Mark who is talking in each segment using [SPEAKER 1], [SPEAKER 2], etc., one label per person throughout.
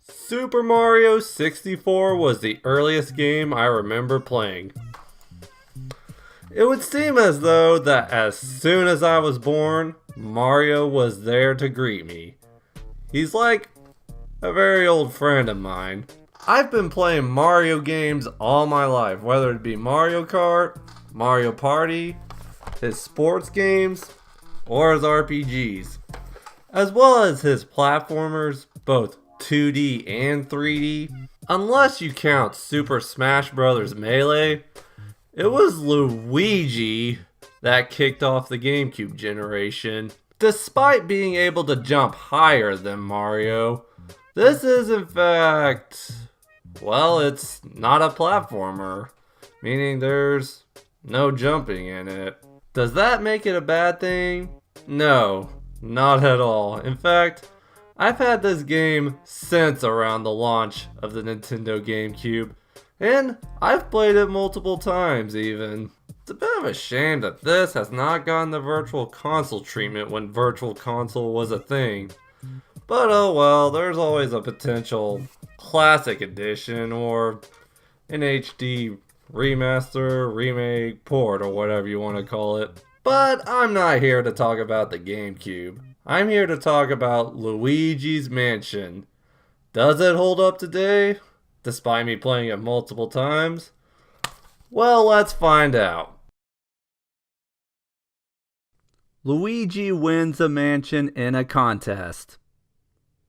[SPEAKER 1] Super Mario 64 was the earliest game I remember playing. It would seem as though that as soon as I was born, Mario was there to greet me. He's like a very old friend of mine. I've been playing Mario games all my life, whether it be Mario Kart, Mario Party, his sports games, or his RPGs, as well as his platformers, both 2D and 3D. Unless you count Super Smash Bros. Melee, it was Luigi that kicked off the GameCube generation. Despite being able to jump higher than Mario, this is in fact, well, it's not a platformer, meaning there's no jumping in it. Does that make it a bad thing? No, not at all. In fact, I've had this game since around the launch of the Nintendo GameCube, and I've played it multiple times even. It's a bit of a shame that this has not gotten the Virtual Console treatment when Virtual Console was a thing. But oh well, there's always a potential Classic Edition or an HD remaster, remake, port, or whatever you want to call it. But I'm not here to talk about the GameCube. I'm here to talk about Luigi's Mansion. Does it hold up today, despite me playing it multiple times? Well, let's find out. Luigi wins a mansion in a contest.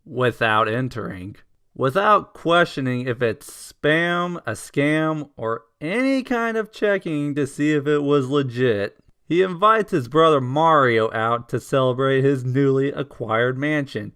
[SPEAKER 1] Without entering. Without questioning if it's spam, a scam, or any kind of checking to see if it was legit. He invites his brother Mario out to celebrate his newly acquired mansion,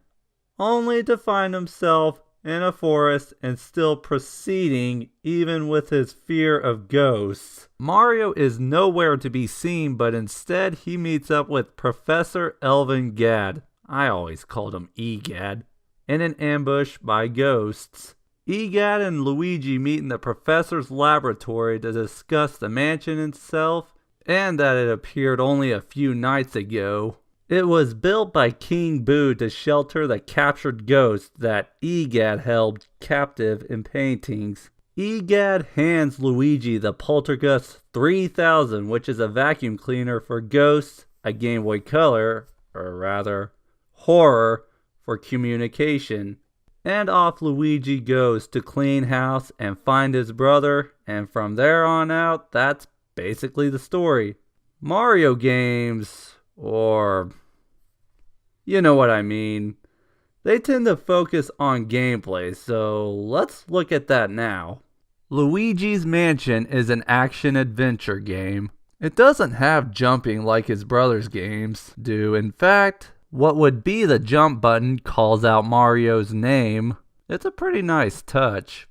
[SPEAKER 1] only to find himself in a forest and still proceeding even with his fear of ghosts. Mario is nowhere to be seen, but instead he meets up with Professor Elvin Gadd, I always called him Egad, in an ambush by ghosts. Egad and Luigi meet in the professor's laboratory to discuss the mansion itself, and that it appeared only a few nights ago. It was built by King Boo to shelter the captured ghosts that Egad held captive in paintings. Egad hands Luigi the Poltergust 3000, which is a vacuum cleaner for ghosts, a Game Boy Color, or rather, horror, for communication. And off Luigi goes to clean house and find his brother, and from there on out, that's basically the story. Mario games, or you know what I mean, they tend to focus on gameplay, so let's look at that now. Luigi's Mansion is an action-adventure game. It doesn't have jumping like his brother's games do. In fact, what would be the jump button calls out Mario's name. It's a pretty nice touch.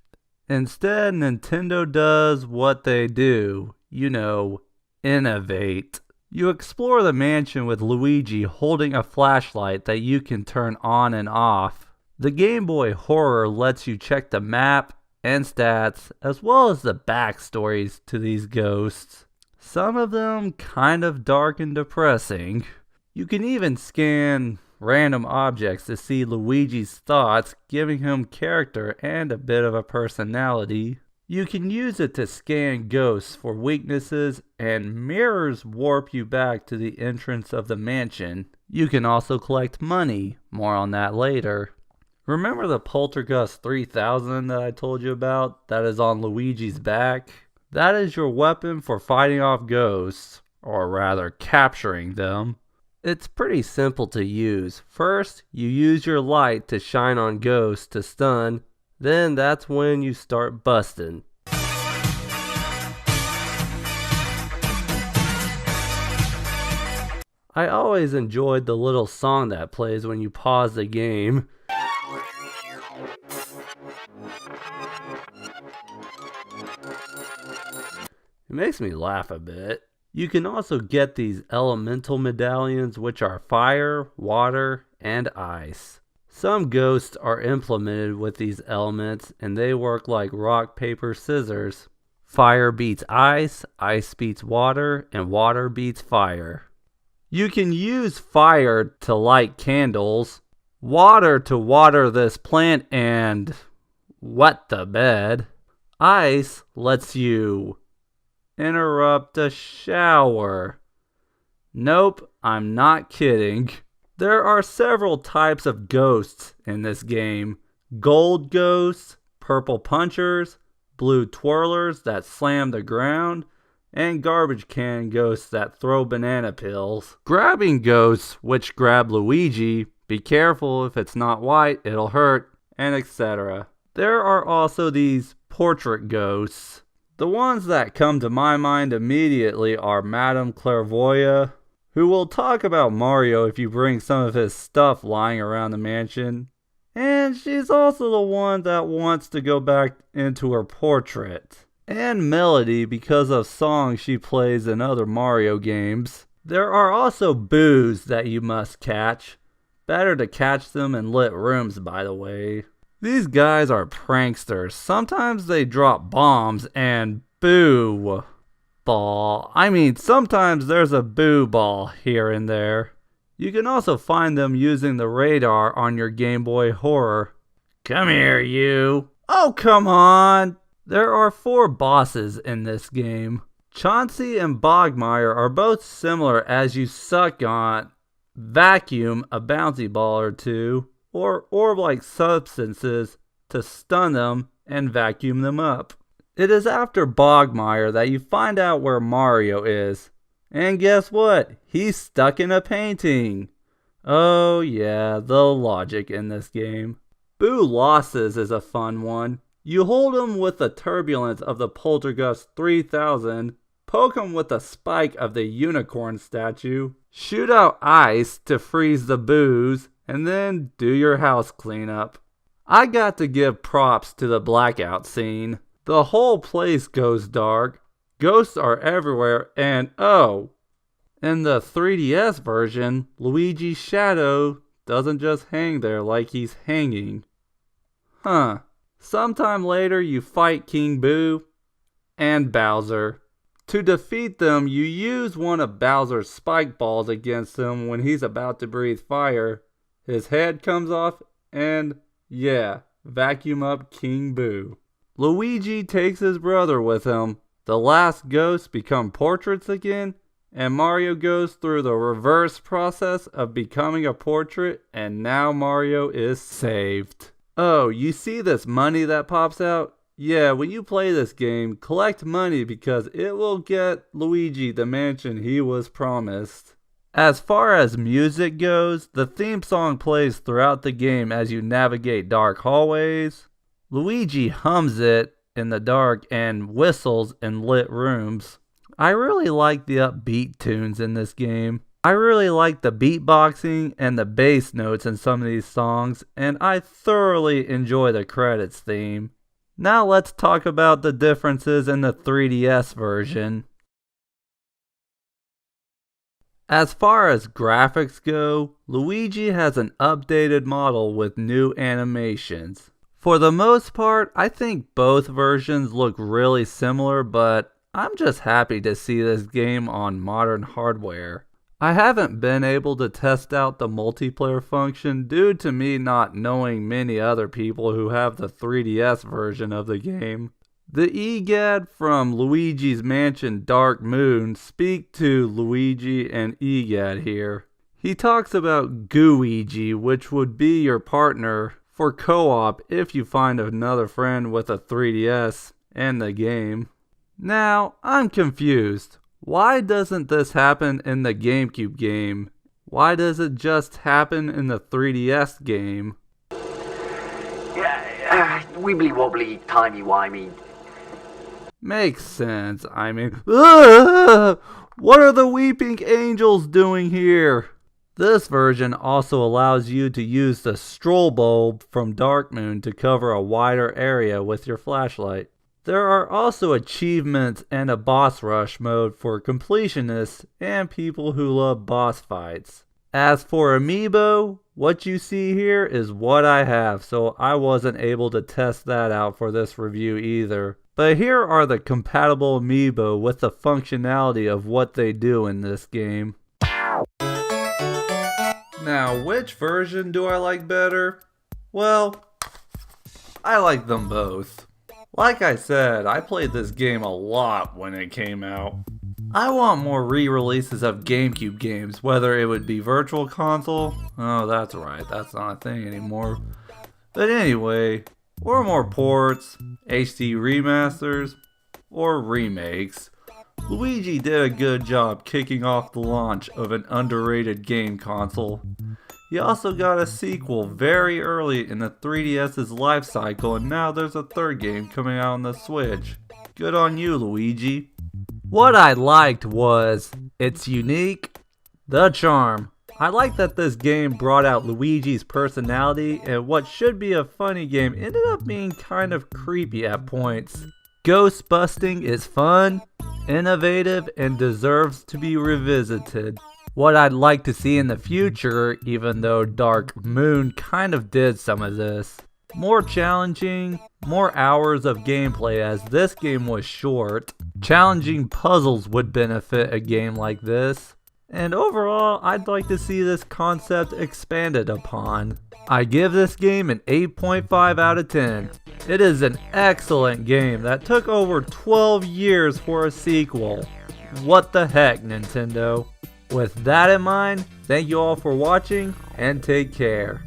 [SPEAKER 1] Instead, Nintendo does what they do. You know, innovate. You explore the mansion with Luigi holding a flashlight that you can turn on and off. The Game Boy Horror lets you check the map and stats, as well as the backstories to these ghosts. Some of them kind of dark and depressing. You can even scan random objects to see Luigi's thoughts, giving him character and a bit of a personality. You can use it to scan ghosts for weaknesses, and mirrors warp you back to the entrance of the mansion. You can also collect money, more on that later. Remember the Poltergust 3000 that I told you about, that is on Luigi's back? That is your weapon for fighting off ghosts, or rather capturing them. It's pretty simple to use. First, you use your light to shine on ghosts to stun, then that's when you start busting. I always enjoyed the little song that plays when you pause the game. It makes me laugh a bit. You can also get these elemental medallions, which are fire, water, and ice. Some ghosts are implemented with these elements, and they work like rock, paper, scissors. Fire beats ice, ice beats water, and water beats fire. You can use fire to light candles, water to water this plant and wet the bed. Ice lets you interrupt a shower. Nope, I'm not kidding. There are several types of ghosts in this game. Gold ghosts, purple punchers, blue twirlers that slam the ground, and garbage can ghosts that throw banana peels. Grabbing ghosts, which grab Luigi, be careful if it's not white, it'll hurt, and etc. There are also these portrait ghosts. The ones that come to my mind immediately are Madame Clairvoyant, who will talk about Mario if you bring some of his stuff lying around the mansion. And she's also the one that wants to go back into her portrait. And Melody because of songs she plays in other Mario games. There are also boos that you must catch. Better to catch them in lit rooms, by the way. These guys are pranksters. Sometimes they drop bombs and boo ball. Sometimes there's a boo ball here and there. You can also find them using the radar on your Game Boy Horror. Come here, you. Oh, come on. There are 4 bosses in this game. Chauncey and Bogmire are both similar as you suck on, vacuum a bouncy ball or two, or orb-like substances to stun them and vacuum them up. It is after Bogmire that you find out where Mario is. And guess what? He's stuck in a painting. Oh yeah, the logic in this game. Boo Losses is a fun one. You hold him with the turbulence of the Poltergust 3000, poke him with the spike of the unicorn statue, shoot out ice to freeze the boos, and then do your house cleanup. I got to give props to the blackout scene. The whole place goes dark, ghosts are everywhere, and oh, in the 3DS version, Luigi's shadow doesn't just hang there like he's hanging. Huh. Sometime later you fight King Boo and Bowser. To defeat them, you use one of Bowser's spike balls against him when he's about to breathe fire. His head comes off and, yeah, vacuum up King Boo. Luigi takes his brother with him. The last ghosts become portraits again, and Mario goes through the reverse process of becoming a portrait, and now Mario is saved. Oh, you see this money that pops out? Yeah, when you play this game, collect money because it will get Luigi the mansion he was promised. As far as music goes, the theme song plays throughout the game as you navigate dark hallways. Luigi hums it in the dark and whistles in lit rooms. I really like the upbeat tunes in this game. I really like the beatboxing and the bass notes in some of these songs, and I thoroughly enjoy the credits theme. Now let's talk about the differences in the 3DS version. As far as graphics go, Luigi has an updated model with new animations. For the most part, I think both versions look really similar, but I'm just happy to see this game on modern hardware. I haven't been able to test out the multiplayer function due to me not knowing many other people who have the 3DS version of the game. The EGAD from Luigi's Mansion Dark Moon speak to Luigi and EGAD here. He talks about Gooigi, which would be your partner for co-op if you find another friend with a 3DS and the game. Now, I'm confused. Why doesn't this happen in the GameCube game? Why does it just happen in the 3DS game?
[SPEAKER 2] Yeah, wibbly wobbly, timey wimey.
[SPEAKER 1] Makes sense. What are the weeping angels doing here? This version also allows you to use the stroll bulb from Dark Moon to cover a wider area with your flashlight. There are also achievements and a boss rush mode for completionists and people who love boss fights. As for Amiibo, what you see here is what I have, so I wasn't able to test that out for this review either. But here are the compatible amiibo with the functionality of what they do in this game. Now, which version do I like better? Well, I like them both. Like I said, I played this game a lot when it came out. I want more re-releases of GameCube games, whether it would be Virtual Console. Oh, that's right, that's not a thing anymore. But anyway, or more ports, HD remasters, or remakes. Luigi did a good job kicking off the launch of an underrated game console. He also got a sequel very early in the 3DS's life cycle, and now there's a third game coming out on the Switch. Good on you, Luigi. What I liked was, it's unique, the charm. I like that this game brought out Luigi's personality, and what should be a funny game ended up being kind of creepy at points. Ghost busting is fun, innovative, and deserves to be revisited. What I'd like to see in the future, even though Dark Moon kind of did some of this. More challenging, more hours of gameplay as this game was short. Challenging puzzles would benefit a game like this. And overall, I'd like to see this concept expanded upon. I give this game an 8.5 out of 10. It is an excellent game that took over 12 years for a sequel. What the heck, Nintendo? With that in mind, thank you all for watching and take care.